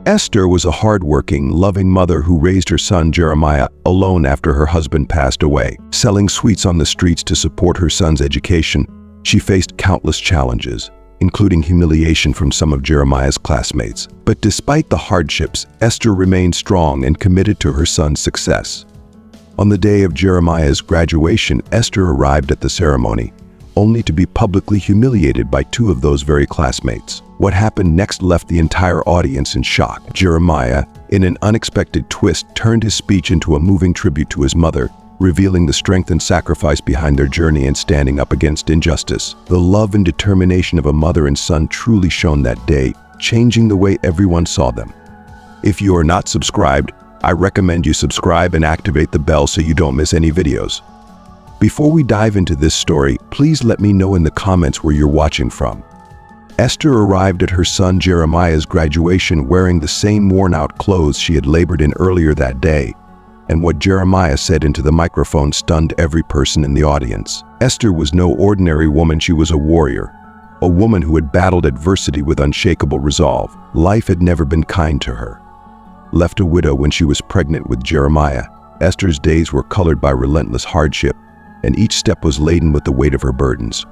Esther was a hardworking, loving mother who raised her son Jeremiah alone after her husband passed away. Selling sweets on the streets to support her son's education, she faced countless challenges, including humiliation from some of Jeremiah's classmates. But despite the hardships, Esther remained strong and committed to her son's success. On the day of Jeremiah's graduation, Esther arrived at the ceremony, only to be publicly humiliated by two of those very classmates. What happened next left the entire audience in shock. Jeremiah, in an unexpected twist, turned his speech into a moving tribute to his mother, revealing the strength and sacrifice behind their journey and standing up against injustice. The love and determination of a mother and son truly shone that day, changing the way everyone saw them. If you are not subscribed, I recommend you subscribe and activate the bell so you don't miss any videos. Before we dive into this story, please let me know in the comments where you're watching from. Esther arrived at her son Jeremiah's graduation wearing the same worn-out clothes she had labored in earlier that day, and what Jeremiah said into the microphone stunned every person in the audience. Esther was no ordinary woman, she was a warrior, a woman who had battled adversity with unshakable resolve. Life had never been kind to her. Left a widow when she was pregnant with Jeremiah, Esther's days were colored by relentless hardship, and each step was laden with the weight of her burdens.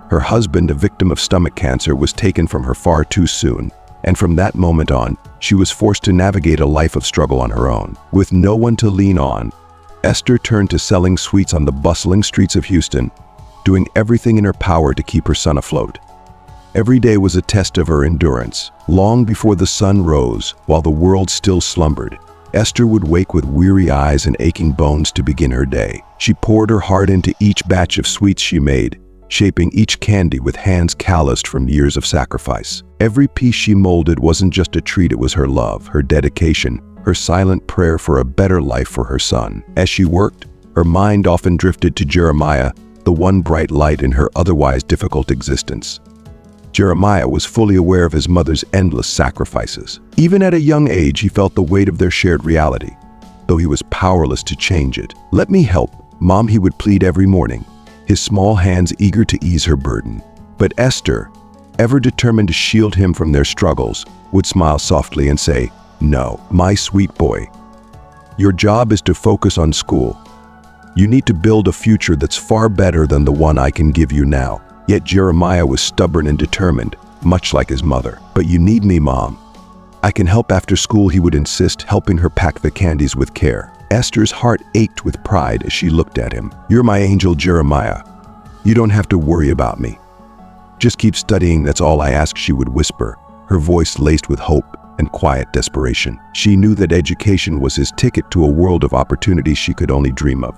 Her husband, a victim of stomach cancer, was taken from her far too soon, and from that moment on, she was forced to navigate a life of struggle on her own. With no one to lean on, Esther turned to selling sweets on the bustling streets of Houston, doing everything in her power to keep her son afloat. Every day was a test of her endurance. Long before the sun rose, while the world still slumbered, Esther would wake with weary eyes and aching bones to begin her day. She poured her heart into each batch of sweets she made, shaping each candy with hands calloused from years of sacrifice. Every piece she molded wasn't just a treat, it was her love, her dedication, her silent prayer for a better life for her son. As she worked, her mind often drifted to Jeremiah, the one bright light in her otherwise difficult existence. Jeremiah was fully aware of his mother's endless sacrifices. Even at a young age, he felt the weight of their shared reality, though he was powerless to change it. "Let me help, Mom," he would plead every morning, his small hands eager to ease her burden. But Esther, ever determined to shield him from their struggles, would smile softly and say, "No, my sweet boy. Your job is to focus on school. You need to build a future that's far better than the one I can give you now." Yet Jeremiah was stubborn and determined, much like his mother. "But you need me, Mom. I can help after school," he would insist, helping her pack the candies with care. Esther's heart ached with pride as she looked at him. "You're my angel, Jeremiah. You don't have to worry about me. Just keep studying, that's all I ask," she would whisper, her voice laced with hope and quiet desperation. She knew that education was his ticket to a world of opportunities she could only dream of.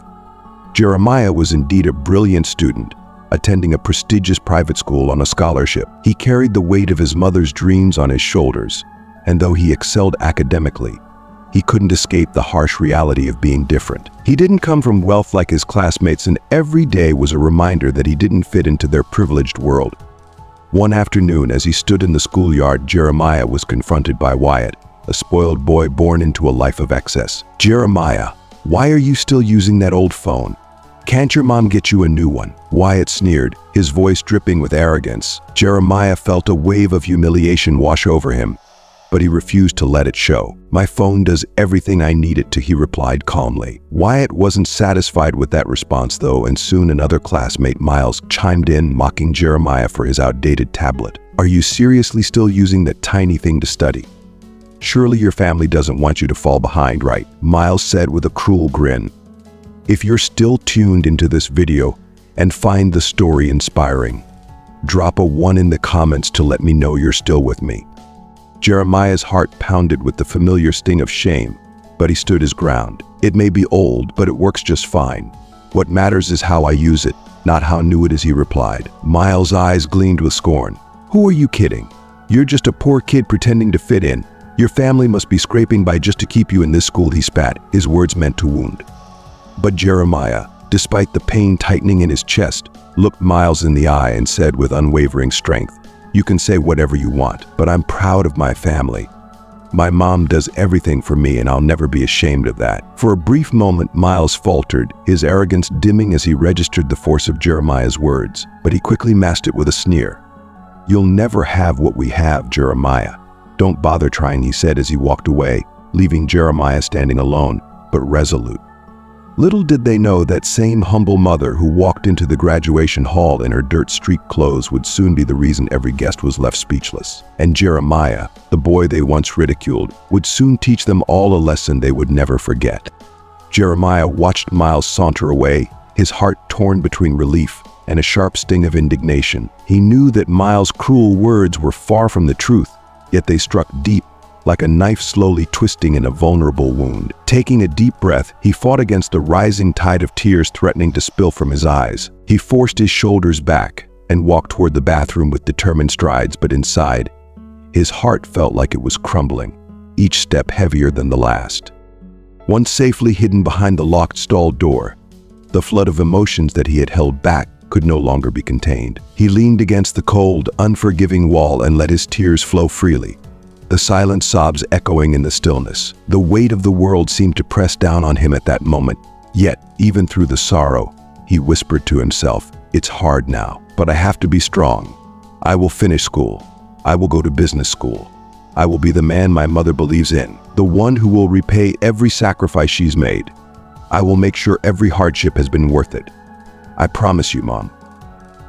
Jeremiah was indeed a brilliant student, attending a prestigious private school on a scholarship. He carried the weight of his mother's dreams on his shoulders, and though he excelled academically, he couldn't escape the harsh reality of being different. He didn't come from wealth like his classmates, and every day was a reminder that he didn't fit into their privileged world. One afternoon, as he stood in the schoolyard, Jeremiah was confronted by Wyatt, a spoiled boy born into a life of excess. "Jeremiah, why are you still using that old phone? Can't your mom get you a new one?" Wyatt sneered, his voice dripping with arrogance. Jeremiah felt a wave of humiliation wash over him, but he refused to let it show. "My phone does everything I need it to," he replied calmly. Wyatt wasn't satisfied with that response, though, and soon another classmate, Miles, chimed in, mocking Jeremiah for his outdated tablet. "Are you seriously still using that tiny thing to study? Surely your family doesn't want you to fall behind, right?" Miles said with a cruel grin. If you're still tuned into this video and find the story inspiring, drop a 1 in the comments to let me know you're still with me. Jeremiah's heart pounded with the familiar sting of shame, but he stood his ground. "It may be old, but it works just fine. What matters is how I use it, not how new it is," he replied. Miles' eyes gleamed with scorn. "Who are you kidding? You're just a poor kid pretending to fit in. Your family must be scraping by just to keep you in this school," he spat, his words meant to wound. But Jeremiah, despite the pain tightening in his chest, looked Miles in the eye and said with unwavering strength, "You can say whatever you want, but I'm proud of my family. My mom does everything for me, and I'll never be ashamed of that." For a brief moment, Miles faltered, his arrogance dimming as he registered the force of Jeremiah's words, but he quickly masked it with a sneer. "You'll never have what we have, Jeremiah. "Don't bother trying," he said as he walked away, leaving Jeremiah standing alone, but resolute. Little did they know that same humble mother who walked into the graduation hall in her dirt-streaked clothes would soon be the reason every guest was left speechless. And Jeremiah, the boy they once ridiculed, would soon teach them all a lesson they would never forget. Jeremiah watched Miles saunter away, his heart torn between relief and a sharp sting of indignation. He knew that Miles' cruel words were far from the truth, yet they struck deep, like a knife slowly twisting in a vulnerable wound. Taking a deep breath, he fought against the rising tide of tears threatening to spill from his eyes. He forced his shoulders back and walked toward the bathroom with determined strides, but inside, his heart felt like it was crumbling, each step heavier than the last. Once safely hidden behind the locked stall door, the flood of emotions that he had held back could no longer be contained. He leaned against the cold, unforgiving wall and let his tears flow freely, the silent sobs echoing in the stillness. The weight of the world seemed to press down on him at that moment. Yet, even through the sorrow, he whispered to himself, "It's hard now, but I have to be strong. I will finish school. I will go to business school. I will be the man my mother believes in, the one who will repay every sacrifice she's made. I will make sure every hardship has been worth it. I promise you, Mom."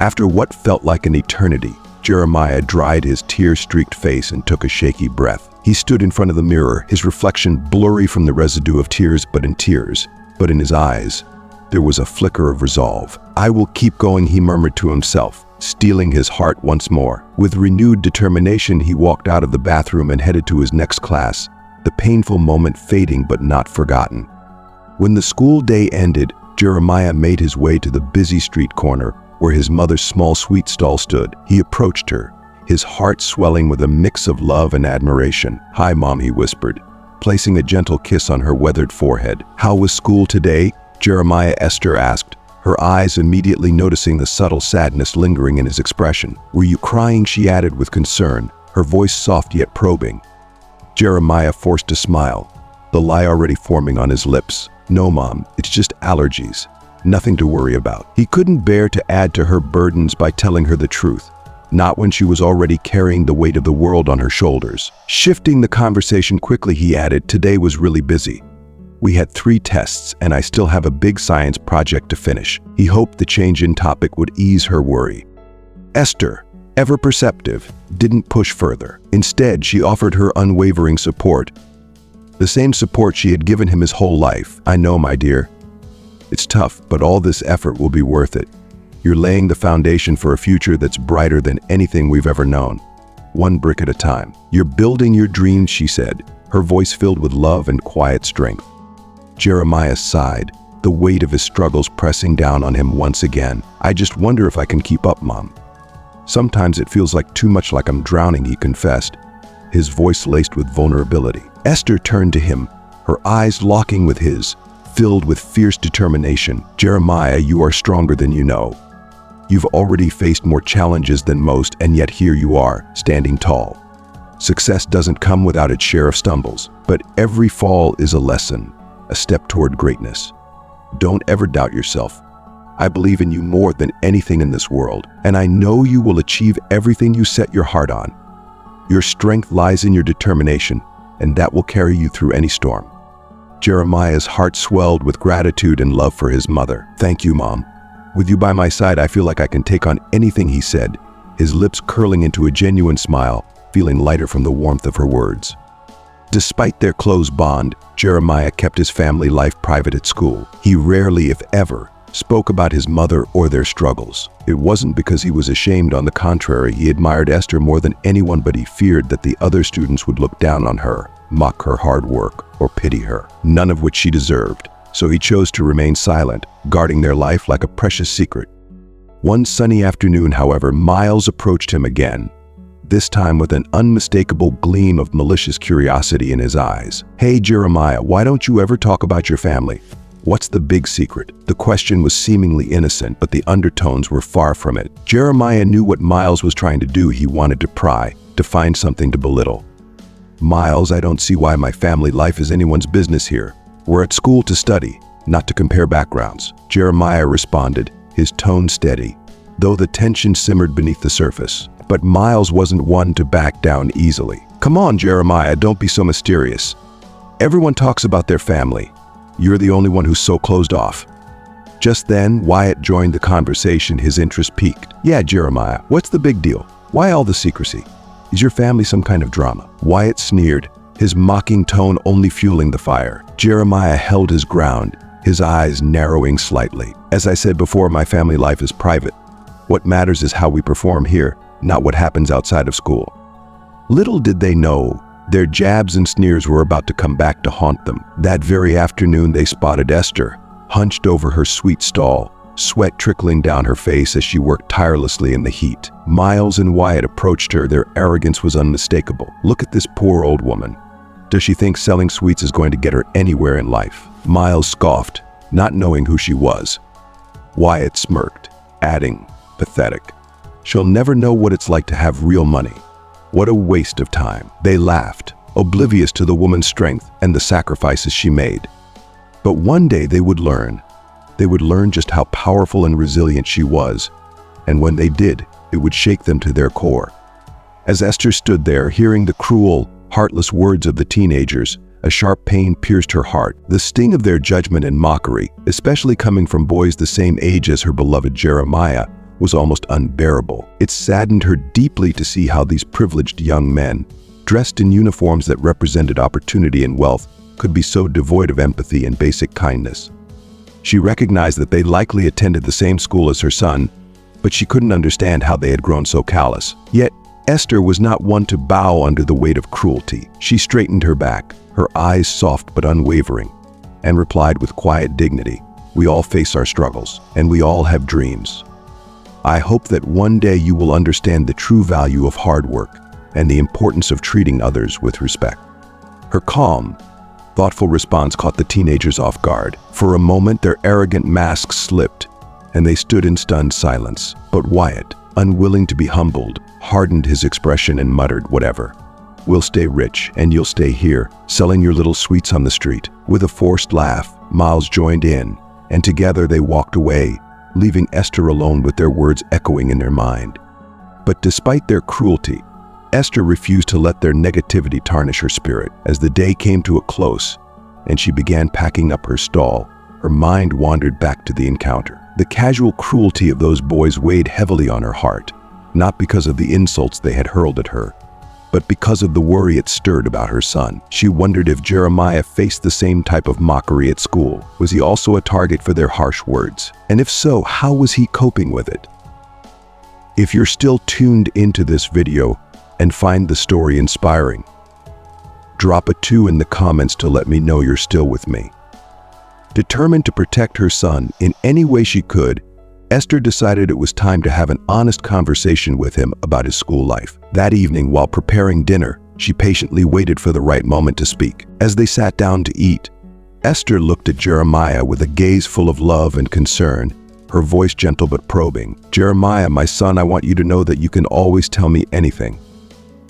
After what felt like an eternity, Jeremiah dried his tear-streaked face and took a shaky breath. He stood in front of the mirror, his reflection blurry from the residue of tears, but in his eyes, there was a flicker of resolve. "I will keep going," he murmured to himself, steeling his heart once more. With renewed determination, he walked out of the bathroom and headed to his next class, the painful moment fading but not forgotten. When the school day ended, Jeremiah made his way to the busy street corner where his mother's small sweet stall stood. He approached her, his heart swelling with a mix of love and admiration. "Hi, Mom," he whispered, placing a gentle kiss on her weathered forehead. "How was school today?" Jeremiah Esther asked, her eyes immediately noticing the subtle sadness lingering in his expression. "Were you crying?" she added with concern, her voice soft yet probing. Jeremiah forced a smile, the lie already forming on his lips. "No, Mom, it's just allergies. Nothing to worry about." He couldn't bear to add to her burdens by telling her the truth, not when she was already carrying the weight of the world on her shoulders. Shifting the conversation quickly, he added, "Today was really busy. We had 3 tests, and I still have a big science project to finish." He hoped the change in topic would ease her worry. Esther, ever perceptive, didn't push further. Instead, she offered her unwavering support, the same support she had given him his whole life. "I know, my dear. It's tough, but all this effort will be worth it. You're laying the foundation for a future that's brighter than anything we've ever known. One brick at a time. You're building your dreams," she said, her voice filled with love and quiet strength. Jeremiah sighed, the weight of his struggles pressing down on him once again. "I just wonder if I can keep up, Mom. Sometimes it feels like too much like I'm drowning," he confessed, his voice laced with vulnerability. Esther turned to him, her eyes locking with his, filled with fierce determination. "Jeremiah, you are stronger than you know. You've already faced more challenges than most, and yet here you are, standing tall. Success doesn't come without its share of stumbles, but every fall is a lesson, a step toward greatness. Don't ever doubt yourself. I believe in you more than anything in this world, and I know you will achieve everything you set your heart on. Your strength lies in your determination, and that will carry you through any storm." Jeremiah's heart swelled with gratitude and love for his mother. "Thank you, Mom. With you by my side, I feel like I can take on anything," he said, his lips curling into a genuine smile, feeling lighter from the warmth of her words. Despite their close bond, Jeremiah kept his family life private at school. He rarely, if ever, spoke about his mother or their struggles. It wasn't because he was ashamed. On the contrary, he admired Esther more than anyone, but he feared that the other students would look down on her, mock her hard work, or pity her, none of which she deserved. So he chose to remain silent, guarding their life like a precious secret. One sunny afternoon, however, Miles approached him again, this time with an unmistakable gleam of malicious curiosity in his eyes. "Hey, Jeremiah, why don't you ever talk about your family? What's the big secret?" The question was seemingly innocent, but the undertones were far from it. Jeremiah knew what Miles was trying to do. He wanted to pry, to find something to belittle. "Miles, I don't see why my family life is anyone's business here. We're at school to study, not to compare backgrounds," Jeremiah responded, his tone steady, though the tension simmered beneath the surface. But Miles wasn't one to back down easily. "Come on, Jeremiah, don't be so mysterious. Everyone talks about their family. You're the only one who's so closed off." Just then, Wyatt joined the conversation, his interest piqued. "Yeah, Jeremiah, what's the big deal? Why all the secrecy? Is your family some kind of drama?" Wyatt sneered, his mocking tone only fueling the fire. Jeremiah held his ground, his eyes narrowing slightly. "As I said before, my family life is private. What matters is how we perform here, not what happens outside of school." Little did they know, their jabs and sneers were about to come back to haunt them. That very afternoon they spotted Esther, hunched over her sweet stall, sweat trickling down her face as she worked tirelessly in the heat. Miles and Wyatt approached her, their arrogance was unmistakable. "Look at this poor old woman. Does she think selling sweets is going to get her anywhere in life?" Miles scoffed, not knowing who she was. Wyatt smirked, adding, "Pathetic. She'll never know what it's like to have real money. What a waste of time." They laughed, oblivious to the woman's strength and the sacrifices she made. But one day they would learn. They would learn just how powerful and resilient she was, and when they did, it would shake them to their core. As Esther stood there, hearing the cruel, heartless words of the teenagers, a sharp pain pierced her heart. The sting of their judgment and mockery, especially coming from boys the same age as her beloved Jeremiah, was almost unbearable. It saddened her deeply to see how these privileged young men, dressed in uniforms that represented opportunity and wealth, could be so devoid of empathy and basic kindness. She recognized that they likely attended the same school as her son, but she couldn't understand how they had grown so callous. Yet, Esther was not one to bow under the weight of cruelty. She straightened her back, her eyes soft but unwavering, and replied with quiet dignity, "We all face our struggles, and we all have dreams. I hope that one day you will understand the true value of hard work and the importance of treating others with respect." Her calm, thoughtful response caught the teenagers off guard. For a moment, their arrogant masks slipped, and they stood in stunned silence. But Wyatt, unwilling to be humbled, hardened his expression and muttered, "Whatever. We'll stay rich, and you'll stay here, selling your little sweets on the street." With a forced laugh, Miles joined in, and together they walked away, leaving Esther alone with their words echoing in their mind. But despite their cruelty, Esther refused to let their negativity tarnish her spirit. As the day came to a close and she began packing up her stall, her mind wandered back to the encounter. The casual cruelty of those boys weighed heavily on her heart, not because of the insults they had hurled at her, but because of the worry it stirred about her son. She wondered if Jeremiah faced the same type of mockery at school. Was he also a target for their harsh words? And if so, how was he coping with it? If you're still tuned into this video and find the story inspiring, drop a 2 in the comments to let me know you're still with me. Determined to protect her son in any way she could, Esther decided it was time to have an honest conversation with him about his school life. That evening, while preparing dinner, she patiently waited for the right moment to speak. As they sat down to eat, Esther looked at Jeremiah with a gaze full of love and concern, her voice gentle but probing. "Jeremiah, my son, I want you to know that you can always tell me anything.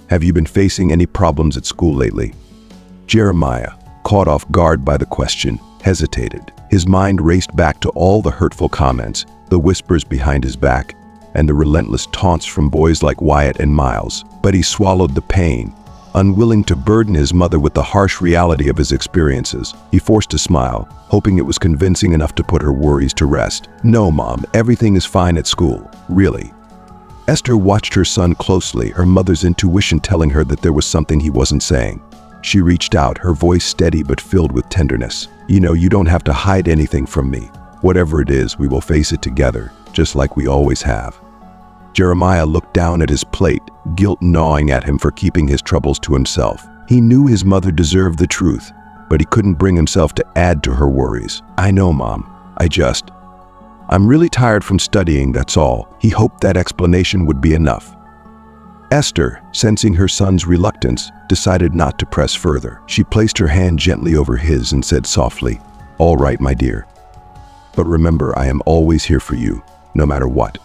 Have you been facing any problems at school lately?" Jeremiah, caught off guard by the question, hesitated. His mind raced back to all the hurtful comments, the whispers behind his back, and the relentless taunts from boys like Wyatt and Miles. But he swallowed the pain, unwilling to burden his mother with the harsh reality of his experiences. He forced a smile, hoping it was convincing enough to put her worries to rest. "No, Mom, everything is fine at school, really." Esther watched her son closely, her mother's intuition telling her that there was something he wasn't saying. She reached out, her voice steady but filled with tenderness. "You know, you don't have to hide anything from me. Whatever it is, we will face it together, just like we always have." Jeremiah looked down at his plate, guilt gnawing at him for keeping his troubles to himself. He knew his mother deserved the truth, but he couldn't bring himself to add to her worries. "I know, Mom. I'm really tired from studying, that's all." He hoped that explanation would be enough. Esther, sensing her son's reluctance, decided not to press further. She placed her hand gently over his and said softly, "All right, my dear. But remember, I am always here for you, no matter what."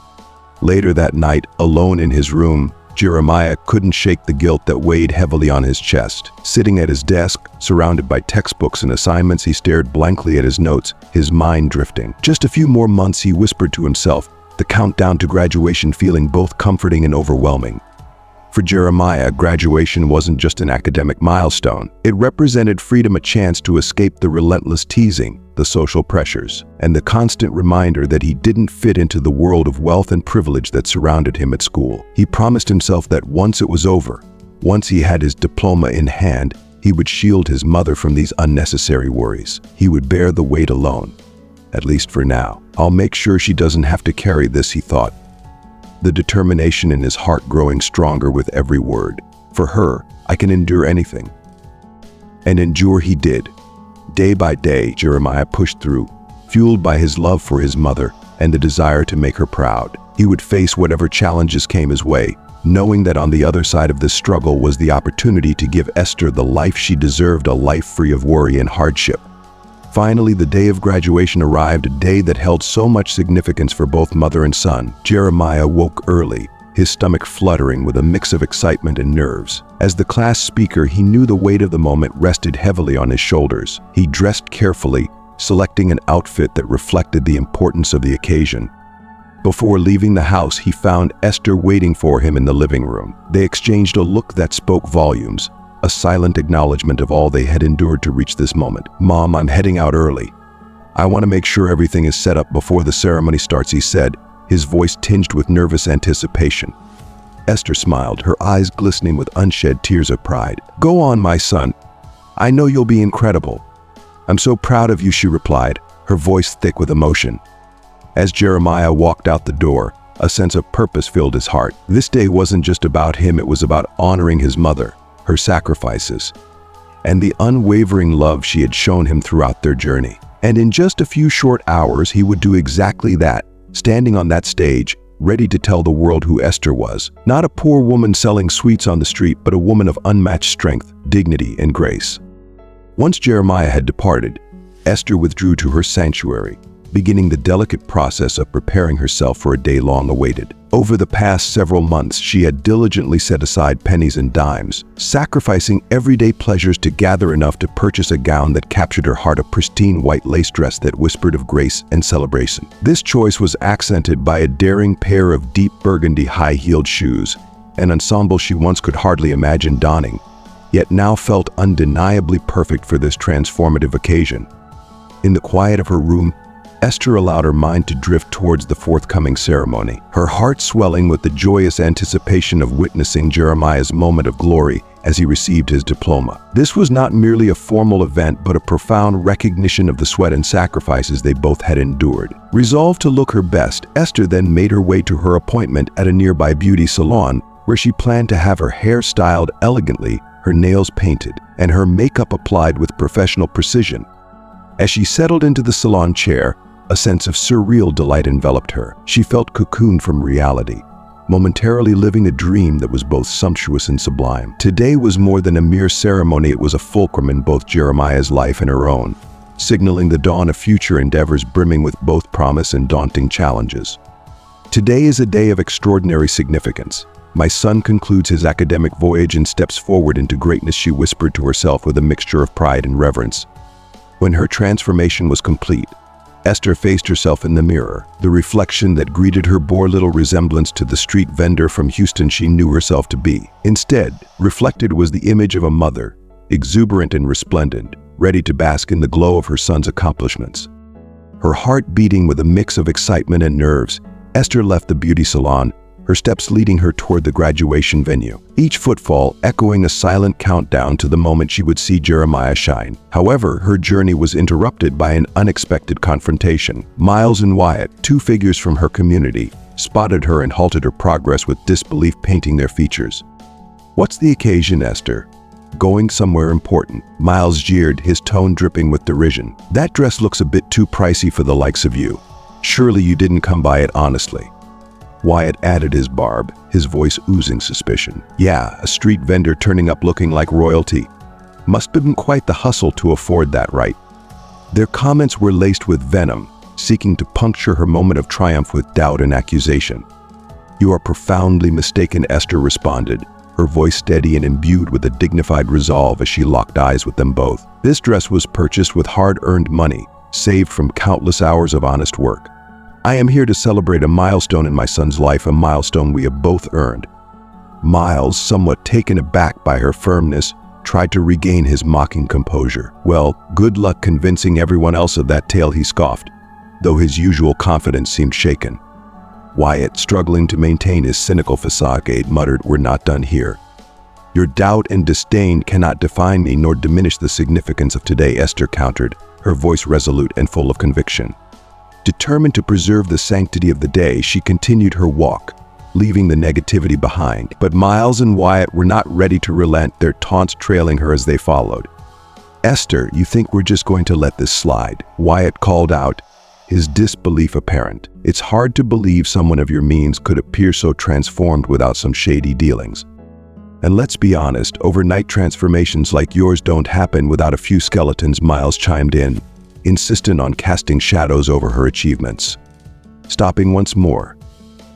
Later that night, alone in his room, Jeremiah couldn't shake the guilt that weighed heavily on his chest. Sitting at his desk, surrounded by textbooks and assignments, he stared blankly at his notes, his mind drifting. Just a few more months, he whispered to himself, the countdown to graduation feeling both comforting and overwhelming. For Jeremiah, graduation wasn't just an academic milestone. It represented freedom, a chance to escape the relentless teasing, the social pressures, and the constant reminder that he didn't fit into the world of wealth and privilege that surrounded him at school. He promised himself that once it was over, once he had his diploma in hand, he would shield his mother from these unnecessary worries. He would bear the weight alone. At least for now. I'll make sure she doesn't have to carry this, he thought, the determination in his heart growing stronger with every word. For her, I can endure anything. And endure he did. Day by day, Jeremiah pushed through, fueled by his love for his mother and the desire to make her proud. He would face whatever challenges came his way, knowing that on the other side of this struggle was the opportunity to give Esther the life she deserved, a life free of worry and hardship. Finally, the day of graduation arrived, a day that held so much significance for both mother and son. Jeremiah woke early, his stomach fluttering with a mix of excitement and nerves. As the class speaker, he knew the weight of the moment rested heavily on his shoulders. He dressed carefully, selecting an outfit that reflected the importance of the occasion. Before leaving the house, he found Esther waiting for him in the living room. They exchanged a look that spoke volumes, a silent acknowledgement of all they had endured to reach this moment. "Mom, I'm heading out early. I want to make sure everything is set up before the ceremony starts," he said, his voice tinged with nervous anticipation. Esther smiled, her eyes glistening with unshed tears of pride. "Go on, my son. I know you'll be incredible. I'm so proud of you," she replied, her voice thick with emotion. As Jeremiah walked out the door, a sense of purpose filled his heart. This day wasn't just about him, it was about honoring his mother, her sacrifices, and the unwavering love she had shown him throughout their journey. And in just a few short hours, he would do exactly that, standing on that stage, ready to tell the world who Esther was. Not a poor woman selling sweets on the street, but a woman of unmatched strength, dignity, and grace. Once Jeremiah had departed, Esther withdrew to her sanctuary, beginning the delicate process of preparing herself for a day long awaited. Over the past several months, she had diligently set aside pennies and dimes, sacrificing everyday pleasures to gather enough to purchase a gown that captured her heart, a pristine white lace dress that whispered of grace and celebration. This choice was accented by a daring pair of deep burgundy high-heeled shoes, an ensemble she once could hardly imagine donning, yet now felt undeniably perfect for this transformative occasion. In the quiet of her room, Esther allowed her mind to drift towards the forthcoming ceremony, her heart swelling with the joyous anticipation of witnessing Jeremiah's moment of glory as he received his diploma. This was not merely a formal event, but a profound recognition of the sweat and sacrifices they both had endured. Resolved to look her best, Esther then made her way to her appointment at a nearby beauty salon, where she planned to have her hair styled elegantly, her nails painted, and her makeup applied with professional precision. As she settled into the salon chair, a sense of surreal delight enveloped her. She felt cocooned from reality, momentarily living a dream that was both sumptuous and sublime. Today was more than a mere ceremony, it was a fulcrum in both Jeremiah's life and her own, signaling the dawn of future endeavors brimming with both promise and daunting challenges. Today is a day of extraordinary significance. My son concludes his academic voyage and steps forward into greatness, she whispered to herself with a mixture of pride and reverence. When her transformation was complete, Esther faced herself in the mirror. The reflection that greeted her bore little resemblance to the street vendor from Houston she knew herself to be. Instead, reflected was the image of a mother, exuberant and resplendent, ready to bask in the glow of her son's accomplishments. Her heart beating with a mix of excitement and nerves, Esther left the beauty salon, her steps leading her toward the graduation venue, each footfall echoing a silent countdown to the moment she would see Jeremiah shine. However, her journey was interrupted by an unexpected confrontation. Miles and Wyatt, two figures from her community, spotted her and halted her progress with disbelief painting their features. "What's the occasion, Esther? Going somewhere important?" Miles jeered, his tone dripping with derision. "That dress looks a bit too pricey for the likes of you. Surely you didn't come by it honestly." Wyatt added his barb, his voice oozing suspicion. "Yeah, a street vendor turning up looking like royalty. Must have been quite the hustle to afford that, right?" Their comments were laced with venom, seeking to puncture her moment of triumph with doubt and accusation. "You are profoundly mistaken," Esther responded, her voice steady and imbued with a dignified resolve as she locked eyes with them both. "This dress was purchased with hard-earned money, saved from countless hours of honest work. I am here to celebrate a milestone in my son's life, a milestone we have both earned." Miles, somewhat taken aback by her firmness, tried to regain his mocking composure. "Well, good luck convincing everyone else of that tale," he scoffed, though his usual confidence seemed shaken. Wyatt, struggling to maintain his cynical facade, muttered, "We're not done here. Your doubt and disdain cannot define me nor diminish the significance of today," Esther countered, her voice resolute and full of conviction. Determined to preserve the sanctity of the day, she continued her walk, leaving the negativity behind. But Miles and Wyatt were not ready to relent, their taunts trailing her as they followed. "Esther, you think we're just going to let this slide?" Wyatt called out, his disbelief apparent. "It's hard to believe someone of your means could appear so transformed without some shady dealings. And let's be honest, overnight transformations like yours don't happen without a few skeletons," Miles chimed in, insistent on casting shadows over her achievements. Stopping once more,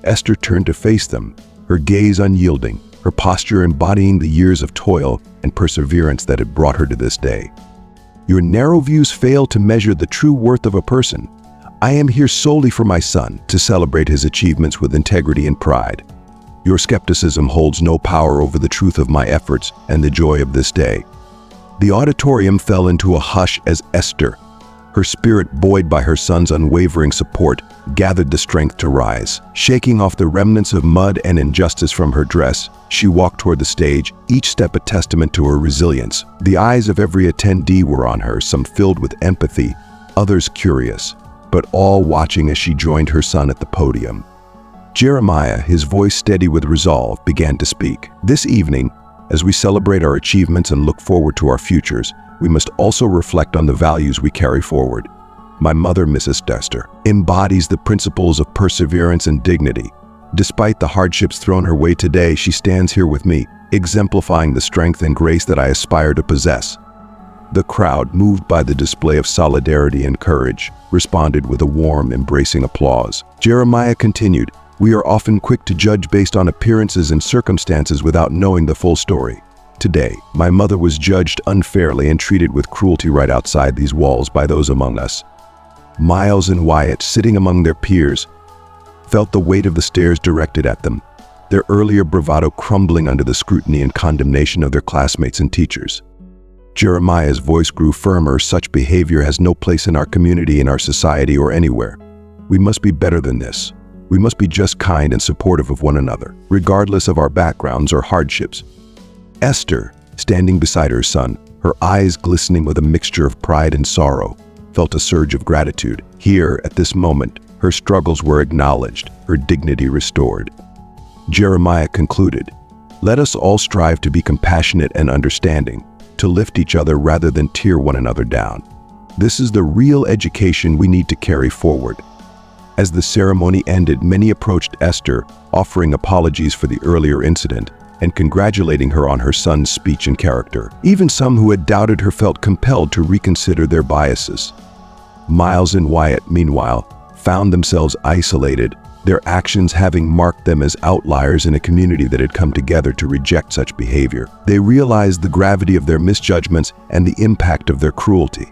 Esther turned to face them, her gaze unyielding, her posture embodying the years of toil and perseverance that had brought her to this day. "Your narrow views fail to measure the true worth of a person. I am here solely for my son, to celebrate his achievements with integrity and pride. Your skepticism holds no power over the truth of my efforts and the joy of this day." The auditorium fell into a hush as Esther, her spirit buoyed by her son's unwavering support, gathered the strength to rise. Shaking off the remnants of mud and injustice from her dress, she walked toward the stage, each step a testament to her resilience. The eyes of every attendee were on her, some filled with empathy, others curious, but all watching as she joined her son at the podium. Jeremiah, his voice steady with resolve, began to speak. "This evening, as we celebrate our achievements and look forward to our futures, we must also reflect on the values we carry forward. My mother, Mrs. Dexter, embodies the principles of perseverance and dignity. Despite the hardships thrown her way today, she stands here with me, exemplifying the strength and grace that I aspire to possess." The crowd, moved by the display of solidarity and courage, responded with a warm, embracing applause. Jeremiah continued, "We are often quick to judge based on appearances and circumstances without knowing the full story. Today, my mother was judged unfairly and treated with cruelty right outside these walls by those among us." Miles and Wyatt, sitting among their peers, felt the weight of the stares directed at them, their earlier bravado crumbling under the scrutiny and condemnation of their classmates and teachers. Jeremiah's voice grew firmer. "Such behavior has no place in our community, in our society, or anywhere. We must be better than this. We must be just kind and supportive of one another, regardless of our backgrounds or hardships." Esther, standing beside her son, her eyes glistening with a mixture of pride and sorrow, felt a surge of gratitude. Here, at this moment, her struggles were acknowledged, her dignity restored. Jeremiah concluded, "Let us all strive to be compassionate and understanding, to lift each other rather than tear one another down. This is the real education we need to carry forward." As the ceremony ended, many approached Esther, offering apologies for the earlier incident and congratulating her on her son's speech and character. Even some who had doubted her felt compelled to reconsider their biases. Miles and Wyatt, meanwhile, found themselves isolated, their actions having marked them as outliers in a community that had come together to reject such behavior. They realized the gravity of their misjudgments and the impact of their cruelty.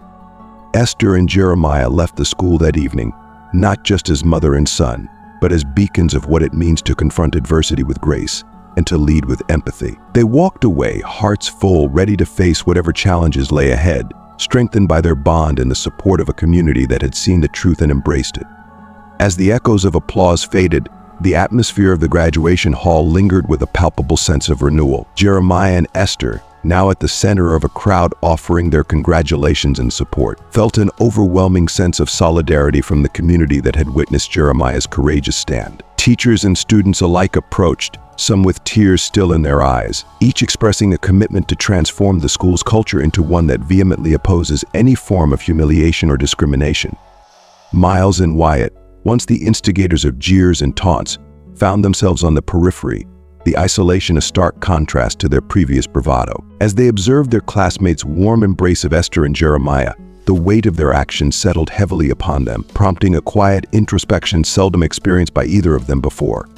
Esther and Jeremiah left the school that evening, not just as mother and son, but as beacons of what it means to confront adversity with grace and to lead with empathy. They walked away, hearts full, ready to face whatever challenges lay ahead, strengthened by their bond and the support of a community that had seen the truth and embraced it. As the echoes of applause faded, the atmosphere of the graduation hall lingered with a palpable sense of renewal. Jeremiah and Esther, now at the center of a crowd offering their congratulations and support, felt an overwhelming sense of solidarity from the community that had witnessed Jeremiah's courageous stand. Teachers and students alike approached, some with tears still in their eyes, each expressing a commitment to transform the school's culture into one that vehemently opposes any form of humiliation or discrimination. Miles and Wyatt, once the instigators of jeers and taunts, found themselves on the periphery, the isolation a stark contrast to their previous bravado. As they observed their classmates' warm embrace of Esther and Jeremiah, the weight of their actions settled heavily upon them, prompting a quiet introspection seldom experienced by either of them before.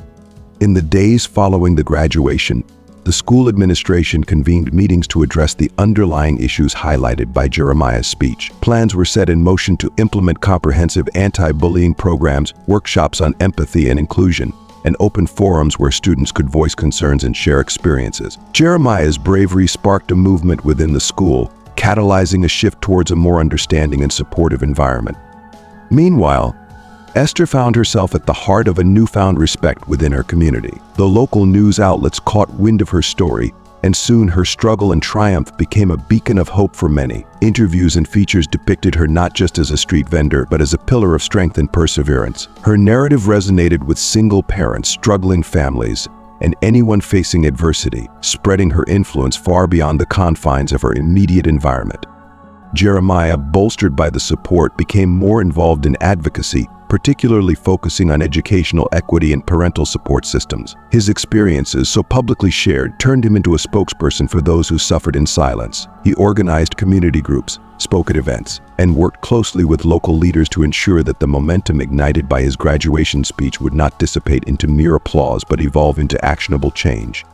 In the days following the graduation, the school administration convened meetings to address the underlying issues highlighted by Jeremiah's speech. Plans were set in motion to implement comprehensive anti-bullying programs, workshops on empathy and inclusion, and open forums where students could voice concerns and share experiences. Jeremiah's bravery sparked a movement within the school, catalyzing a shift towards a more understanding and supportive environment. Meanwhile, Esther found herself at the heart of a newfound respect within her community. The local news outlets caught wind of her story, and soon her struggle and triumph became a beacon of hope for many. Interviews and features depicted her not just as a street vendor, but as a pillar of strength and perseverance. Her narrative resonated with single parents, struggling families, and anyone facing adversity, spreading her influence far beyond the confines of her immediate environment. Jeremiah, bolstered by the support, became more involved in advocacy, particularly focusing on educational equity and parental support systems. His experiences, so publicly shared, turned him into a spokesperson for those who suffered in silence. He organized community groups, spoke at events, and worked closely with local leaders to ensure that the momentum ignited by his graduation speech would not dissipate into mere applause but evolve into actionable change.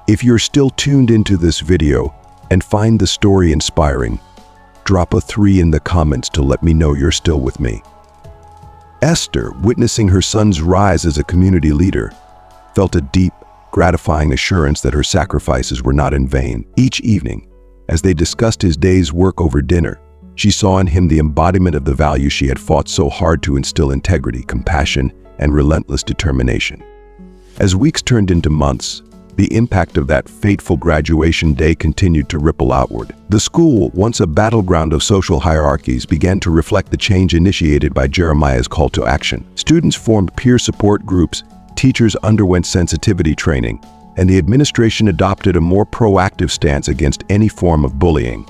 If you're still tuned into this video and find the story inspiring, drop a 3 in the comments to let me know you're still with me. Esther, witnessing her son's rise as a community leader, felt a deep, gratifying assurance that her sacrifices were not in vain. Each evening, as they discussed his day's work over dinner, she saw in him the embodiment of the values she had fought so hard to instill: integrity, compassion, and relentless determination. As weeks turned into months, the impact of that fateful graduation day continued to ripple outward. The school, once a battleground of social hierarchies, began to reflect the change initiated by Jeremiah's call to action. Students formed peer support groups, teachers underwent sensitivity training, and the administration adopted a more proactive stance against any form of bullying.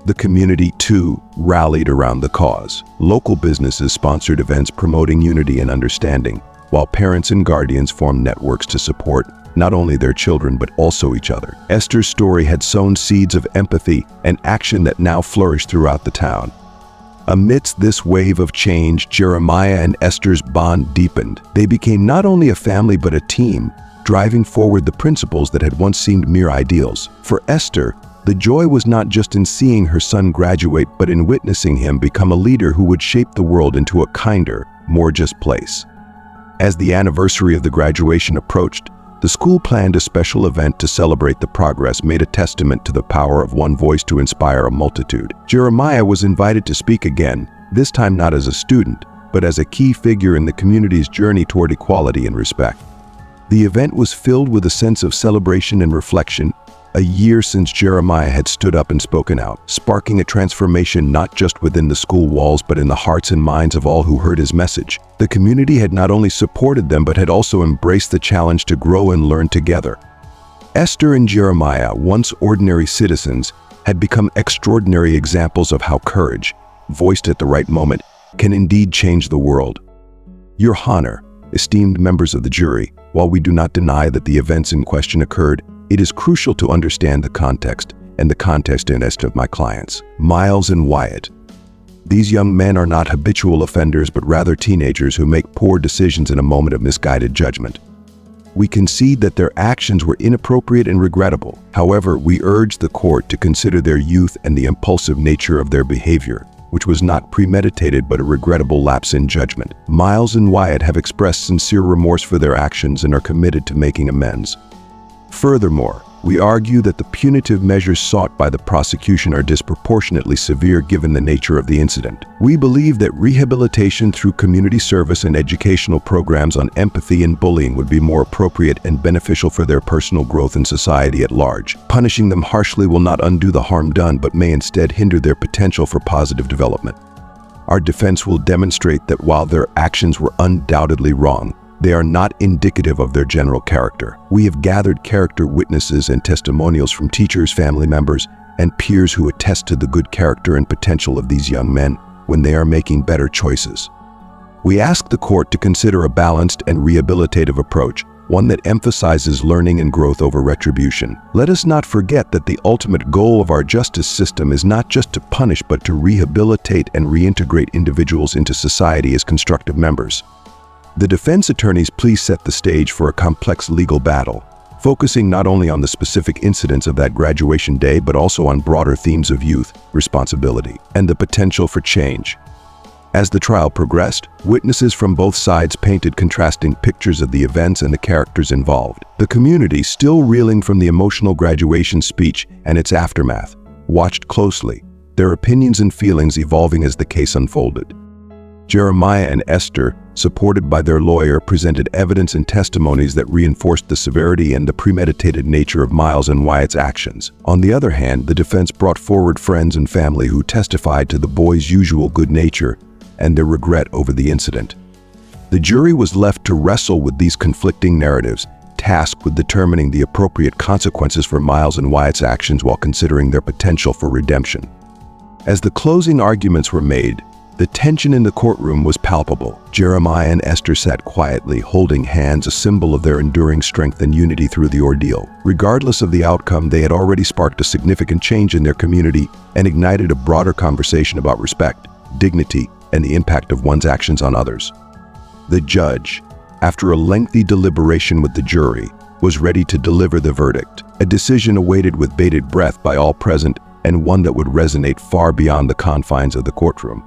The community, too, rallied around the cause. Local businesses sponsored events promoting unity and understanding, while parents and guardians formed networks to support not only their children but also each other. Esther's story had sown seeds of empathy and action that now flourished throughout the town. Amidst this wave of change, Jeremiah and Esther's bond deepened. They became not only a family but a team, driving forward the principles that had once seemed mere ideals. For Esther, the joy was not just in seeing her son graduate, but in witnessing him become a leader who would shape the world into a kinder, more just place. As the anniversary of the graduation approached, the school planned a special event to celebrate the progress, made a testament to the power of one voice to inspire a multitude. Jeremiah was invited to speak again, this time not as a student, but as a key figure in the community's journey toward equality and respect. The event was filled with a sense of celebration and reflection, a year since Jeremiah had stood up and spoken out, sparking a transformation not just within the school walls but in the hearts and minds of all who heard his message. The community had not only supported them but had also embraced the challenge to grow and learn together. Esther and Jeremiah, once ordinary citizens, had become extraordinary examples of how courage, voiced at the right moment, can indeed change the world. Your Honor, esteemed members of the jury, while we do not deny that the events in question occurred, it is crucial to understand the context and the context of my clients, Miles and Wyatt. These young men are not habitual offenders, but rather teenagers who make poor decisions in a moment of misguided judgment. We concede that their actions were inappropriate and regrettable. However, we urge the court to consider their youth and the impulsive nature of their behavior, which was not premeditated but a regrettable lapse in judgment. Miles and Wyatt have expressed sincere remorse for their actions and are committed to making amends. Furthermore, we argue that the punitive measures sought by the prosecution are disproportionately severe given the nature of the incident. We believe that rehabilitation through community service and educational programs on empathy and bullying would be more appropriate and beneficial for their personal growth and society at large. Punishing them harshly will not undo the harm done, but may instead hinder their potential for positive development. Our defense will demonstrate that while their actions were undoubtedly wrong, they are not indicative of their general character. We have gathered character witnesses and testimonials from teachers, family members, and peers who attest to the good character and potential of these young men when they are making better choices. We ask the court to consider a balanced and rehabilitative approach, one that emphasizes learning and growth over retribution. Let us not forget that the ultimate goal of our justice system is not just to punish but to rehabilitate and reintegrate individuals into society as constructive members. The defense attorneys please set the stage for a complex legal battle, focusing not only on the specific incidents of that graduation day but also on broader themes of youth, responsibility, and the potential for change. As the trial progressed, witnesses from both sides painted contrasting pictures of the events and the characters involved. The community, still reeling from the emotional graduation speech and its aftermath, watched closely, their opinions and feelings evolving as the case unfolded. Jeremiah and Esther, supported by their lawyer, presented evidence and testimonies that reinforced the severity and the premeditated nature of Miles and Wyatt's actions. On the other hand, the defense brought forward friends and family who testified to the boys' usual good nature and their regret over the incident. The jury was left to wrestle with these conflicting narratives, tasked with determining the appropriate consequences for Miles and Wyatt's actions while considering their potential for redemption. As the closing arguments were made, the tension in the courtroom was palpable. Jeremiah and Esther sat quietly, holding hands, a symbol of their enduring strength and unity through the ordeal. Regardless of the outcome, they had already sparked a significant change in their community and ignited a broader conversation about respect, dignity, and the impact of one's actions on others. The judge, after a lengthy deliberation with the jury, was ready to deliver the verdict, a decision awaited with bated breath by all present and one that would resonate far beyond the confines of the courtroom.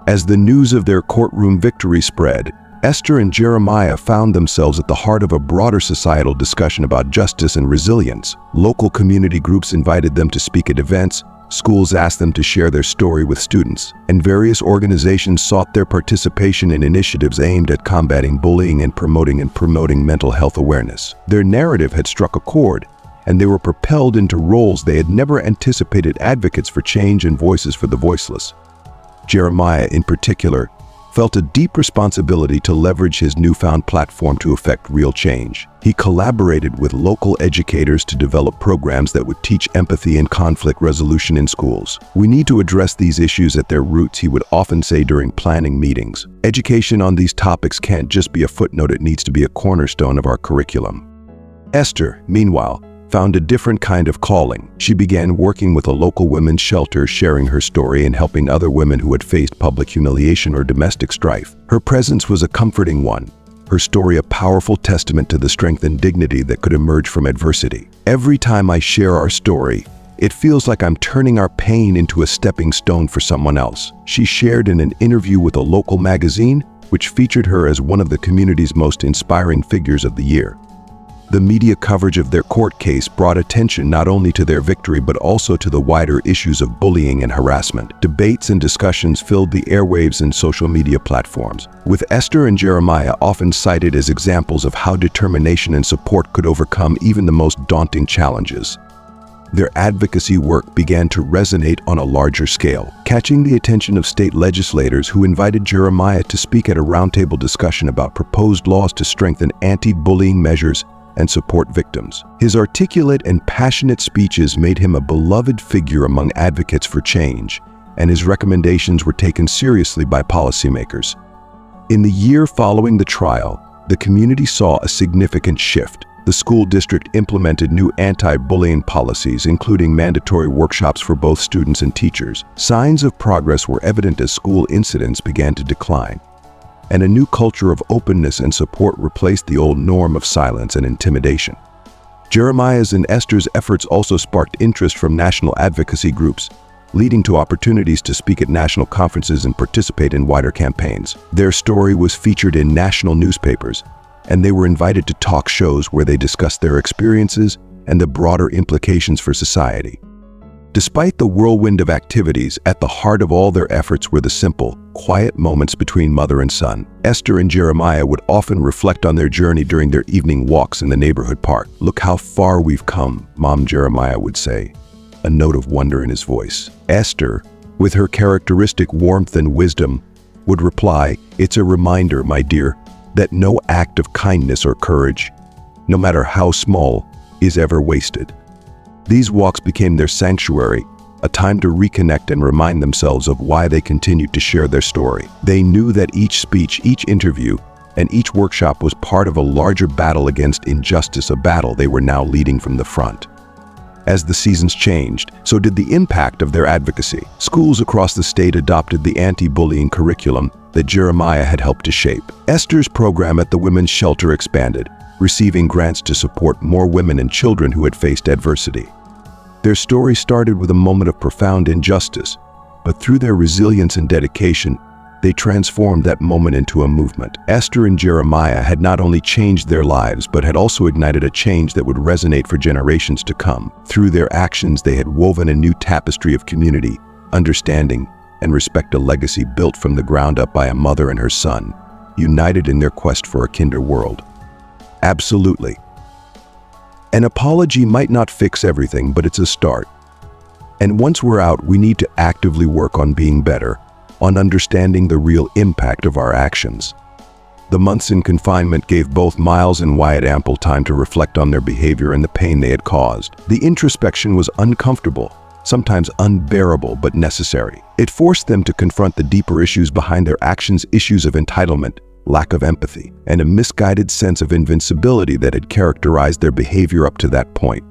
As the news of their courtroom victory spread, Esther and Jeremiah found themselves at the heart of a broader societal discussion about justice and resilience. Local community groups invited them to speak at events, schools asked them to share their story with students, and various organizations sought their participation in initiatives aimed at combating bullying and promoting mental health awareness. Their narrative had struck a chord, and they were propelled into roles they had never anticipated: advocates for change and voices for the voiceless. Jeremiah, in particular, felt a deep responsibility to leverage his newfound platform to effect real change. He collaborated with local educators to develop programs that would teach empathy and conflict resolution in schools. "We need to address these issues at their roots," he would often say during planning meetings. "Education on these topics can't just be a footnote, it needs to be a cornerstone of our curriculum." Esther, meanwhile, found a different kind of calling. She began working with a local women's shelter, sharing her story and helping other women who had faced public humiliation or domestic strife. Her presence was a comforting one, her story a powerful testament to the strength and dignity that could emerge from adversity. "Every time I share our story, it feels like I'm turning our pain into a stepping stone for someone else," she shared in an interview with a local magazine, which featured her as one of the community's most inspiring figures of the year. The media coverage of their court case brought attention not only to their victory but also to the wider issues of bullying and harassment. Debates and discussions filled the airwaves and social media platforms, with Esther and Jeremiah often cited as examples of how determination and support could overcome even the most daunting challenges. Their advocacy work began to resonate on a larger scale, catching the attention of state legislators who invited Jeremiah to speak at a roundtable discussion about proposed laws to strengthen anti-bullying measures and support victims. His articulate and passionate speeches made him a beloved figure among advocates for change, and his recommendations were taken seriously by policymakers. In the year following the trial, the community saw a significant shift. The school district implemented new anti-bullying policies, including mandatory workshops for both students and teachers. Signs of progress were evident as school incidents began to decline, and a new culture of openness and support replaced the old norm of silence and intimidation. Jeremiah's and Esther's efforts also sparked interest from national advocacy groups, leading to opportunities to speak at national conferences and participate in wider campaigns. Their story was featured in national newspapers, and they were invited to talk shows where they discussed their experiences and the broader implications for society. Despite the whirlwind of activities, at the heart of all their efforts were the simple, quiet moments between mother and son. Esther and Jeremiah would often reflect on their journey during their evening walks in the neighborhood park. "Look how far we've come," Mom Jeremiah would say, a note of wonder in his voice. Esther, with her characteristic warmth and wisdom, would reply, "It's a reminder, my dear, that no act of kindness or courage, no matter how small, is ever wasted." These walks became their sanctuary, a time to reconnect and remind themselves of why they continued to share their story. They knew that each speech, each interview, and each workshop was part of a larger battle against injustice, a battle they were now leading from the front. As the seasons changed, so did the impact of their advocacy. Schools across the state adopted the anti-bullying curriculum that Jeremiah had helped to shape. Esther's program at the women's shelter expanded, receiving grants to support more women and children who had faced adversity. Their story started with a moment of profound injustice, but through their resilience and dedication, They transformed that moment into a movement. Esther and Jeremiah had not only changed their lives, but had also ignited a change that would resonate for generations to come. Through their actions, they had woven a new tapestry of community, understanding, and respect, a legacy built from the ground up by a mother and her son, united in their quest for a kinder world. Absolutely. An apology might not fix everything, but it's a start. And once we're out, we need to actively work on being better, on understanding the real impact of our actions. The months in confinement gave both Miles and Wyatt ample time to reflect on their behavior and the pain they had caused. The introspection was uncomfortable, sometimes unbearable, but necessary. It forced them to confront the deeper issues behind their actions, issues of entitlement, lack of empathy, and a misguided sense of invincibility that had characterized their behavior up to that point.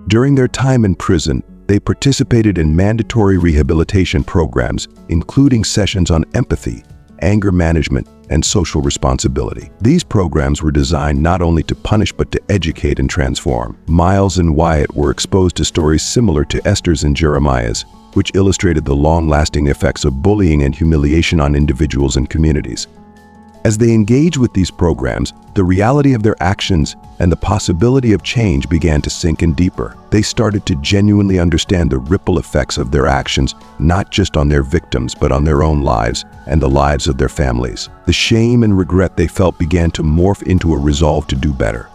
During their time in prison, they participated in mandatory rehabilitation programs, including sessions on empathy, anger management, and social responsibility. These programs were designed not only to punish but to educate and transform. Miles and Wyatt were exposed to stories similar to Esther's and Jeremiah's, which illustrated the long-lasting effects of bullying and humiliation on individuals and communities. As they engaged with these programs, the reality of their actions and the possibility of change began to sink in deeper. They started to genuinely understand the ripple effects of their actions, not just on their victims, but on their own lives and the lives of their families. The shame and regret they felt began to morph into a resolve to do better.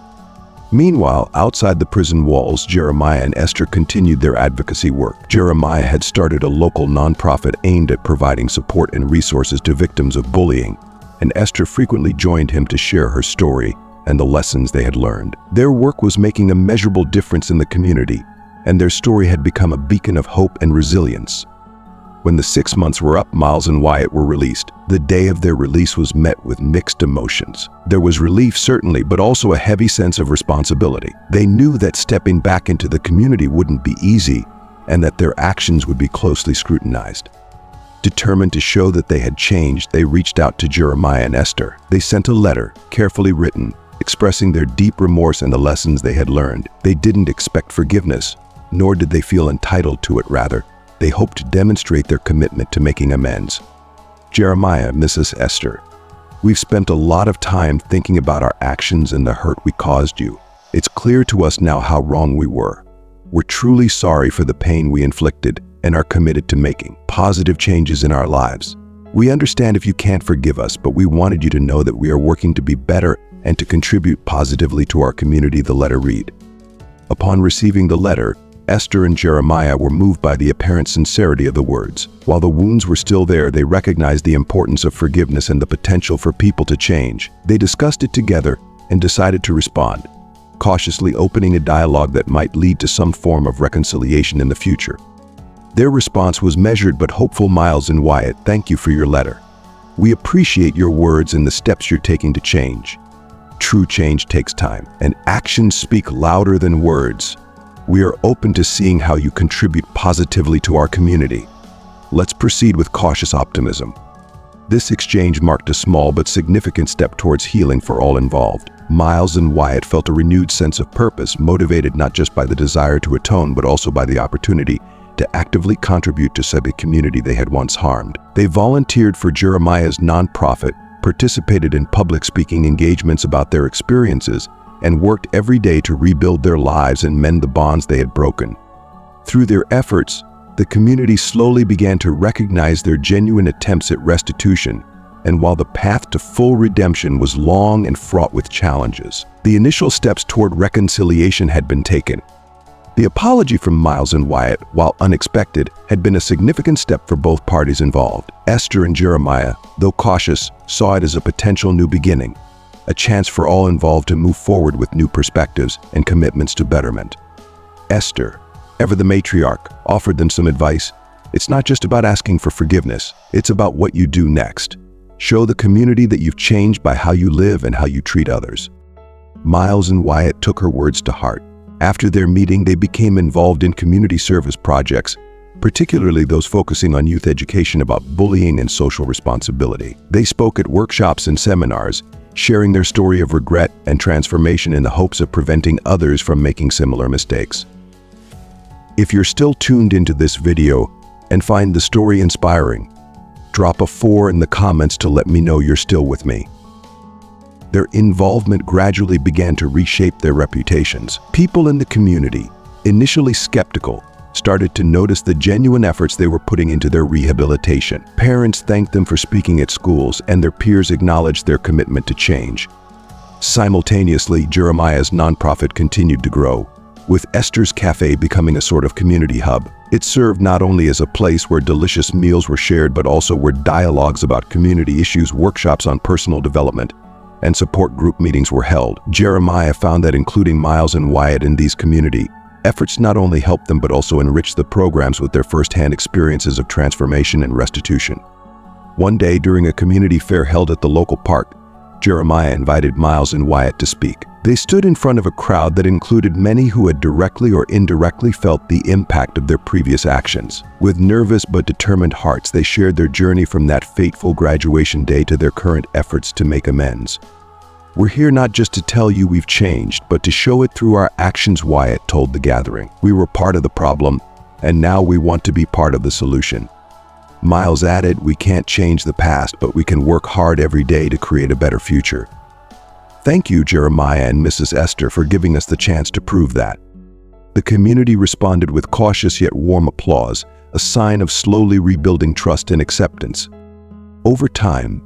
Meanwhile, outside the prison walls, Jeremiah and Esther continued their advocacy work. Jeremiah had started a local nonprofit aimed at providing support and resources to victims of bullying, and Esther frequently joined him to share her story and the lessons they had learned. Their work was making a measurable difference in the community, and their story had become a beacon of hope and resilience. When the 6 months were up, Miles and Wyatt were released. The day of their release was met with mixed emotions. There was relief, certainly, but also a heavy sense of responsibility. They knew that stepping back into the community wouldn't be easy, and that their actions would be closely scrutinized. Determined to show that they had changed, they reached out to Jeremiah and Esther. They sent a letter, carefully written, expressing their deep remorse and the lessons they had learned. They didn't expect forgiveness, nor did they feel entitled to it. Rather, they hoped to demonstrate their commitment to making amends. Jeremiah, Mrs. Esther, we've spent a lot of time thinking about our actions and the hurt we caused you. It's clear to us now how wrong we were. We're truly sorry for the pain we inflicted and are committed to making positive changes in our lives. We understand if you can't forgive us, but we wanted you to know that we are working to be better and to contribute positively to our community, the letter read. Upon receiving the letter, Esther and Jeremiah were moved by the apparent sincerity of the words. While the wounds were still there, they recognized the importance of forgiveness and the potential for people to change. They discussed it together and decided to respond, cautiously opening a dialogue that might lead to some form of reconciliation in the future. Their response was measured but hopeful. Miles and Wyatt, thank you for your letter. We appreciate your words and the steps you're taking to change. True change takes time, and actions speak louder than words. We are open to seeing how you contribute positively to our community. Let's proceed with cautious optimism. This exchange marked a small but significant step towards healing for all involved. Miles and Wyatt felt a renewed sense of purpose, motivated not just by the desire to atone, but also by the opportunity to actively contribute to the community they had once harmed. They volunteered for Jeremiah's nonprofit, participated in public speaking engagements about their experiences, and worked every day to rebuild their lives and mend the bonds they had broken. Through their efforts, the community slowly began to recognize their genuine attempts at restitution, and while the path to full redemption was long and fraught with challenges, the initial steps toward reconciliation had been taken. The apology from Miles and Wyatt, while unexpected, had been a significant step for both parties involved. Esther and Jeremiah, though cautious, saw it as a potential new beginning, a chance for all involved to move forward with new perspectives and commitments to betterment. Esther, ever the matriarch, offered them some advice. It's not just about asking for forgiveness, it's about what you do next. Show the community that you've changed by how you live and how you treat others. Miles and Wyatt took her words to heart. After their meeting, they became involved in community service projects, particularly those focusing on youth education about bullying and social responsibility. They spoke at workshops and seminars, sharing their story of regret and transformation in the hopes of preventing others from making similar mistakes. If you're still tuned into this video and find the story inspiring, Drop a 4 in the comments to let me know you're still with me. Their involvement gradually began to reshape their reputations. People in the community, initially skeptical, started to notice the genuine efforts they were putting into their rehabilitation. Parents thanked them for speaking at schools, and their peers acknowledged their commitment to change. Simultaneously, Jeremiah's nonprofit continued to grow, with Esther's Cafe becoming a sort of community hub. It served not only as a place where delicious meals were shared, but also where dialogues about community issues, workshops on personal development, and support group meetings were held. Jeremiah found that including Miles and Wyatt in these community efforts not only helped them but also enriched the programs with their first-hand experiences of transformation and restitution. One day, during a community fair held at the local park, Jeremiah invited Miles and Wyatt to speak. They stood in front of a crowd that included many who had directly or indirectly felt the impact of their previous actions. With nervous but determined hearts, they shared their journey from that fateful graduation day to their current efforts to make amends. "We're here not just to tell you we've changed, but to show it through our actions," Wyatt told the gathering. "We were part of the problem, and now we want to be part of the solution." Miles added, "We can't change the past, but we can work hard every day to create a better future." "Thank you, Jeremiah and Mrs. Esther, for giving us the chance to prove that." The community responded with cautious yet warm applause, a sign of slowly rebuilding trust and acceptance. Over time,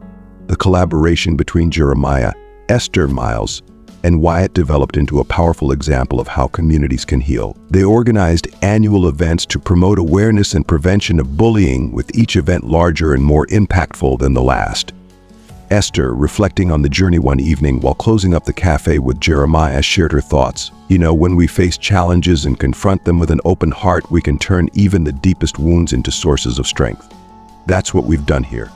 the collaboration between Jeremiah, Esther, Miles, and Wyatt developed into a powerful example of how communities can heal. They organized annual events to promote awareness and prevention of bullying, with each event larger and more impactful than the last. Esther, reflecting on the journey one evening while closing up the cafe with Jeremiah, shared her thoughts. "You know, when we face challenges and confront them with an open heart, we can turn even the deepest wounds into sources of strength. That's what we've done here."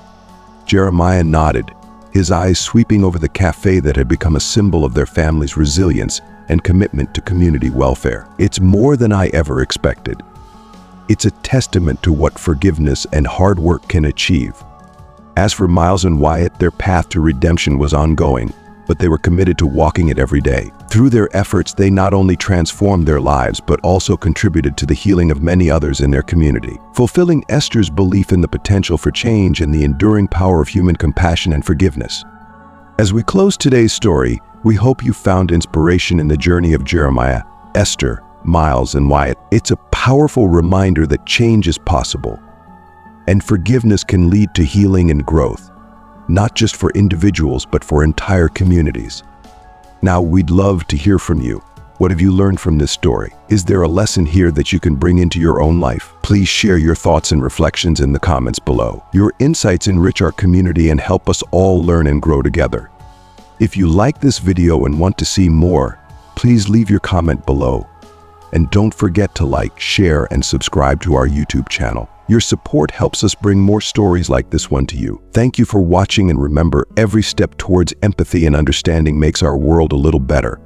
Jeremiah nodded, his eyes sweeping over the cafe that had become a symbol of their family's resilience and commitment to community welfare. "It's more than I ever expected. It's a testament to what forgiveness and hard work can achieve." As for Miles and Wyatt, their path to redemption was ongoing, but they were committed to walking it every day. Through their efforts, they not only transformed their lives, but also contributed to the healing of many others in their community, fulfilling Esther's belief in the potential for change and the enduring power of human compassion and forgiveness. As we close today's story, we hope you found inspiration in the journey of Jeremiah, Esther, Miles, and Wyatt. It's a powerful reminder that change is possible, and forgiveness can lead to healing and growth, not just for individuals, but for entire communities. Now, we'd love to hear from you. What have you learned from this story? Is there a lesson here that you can bring into your own life? Please share your thoughts and reflections in the comments below. Your insights enrich our community and help us all learn and grow together. If you like this video and want to see more, please leave your comment below. And don't forget to like, share, and subscribe to our YouTube channel. Your support helps us bring more stories like this one to you. Thank you for watching, and remember, every step towards empathy and understanding makes our world a little better.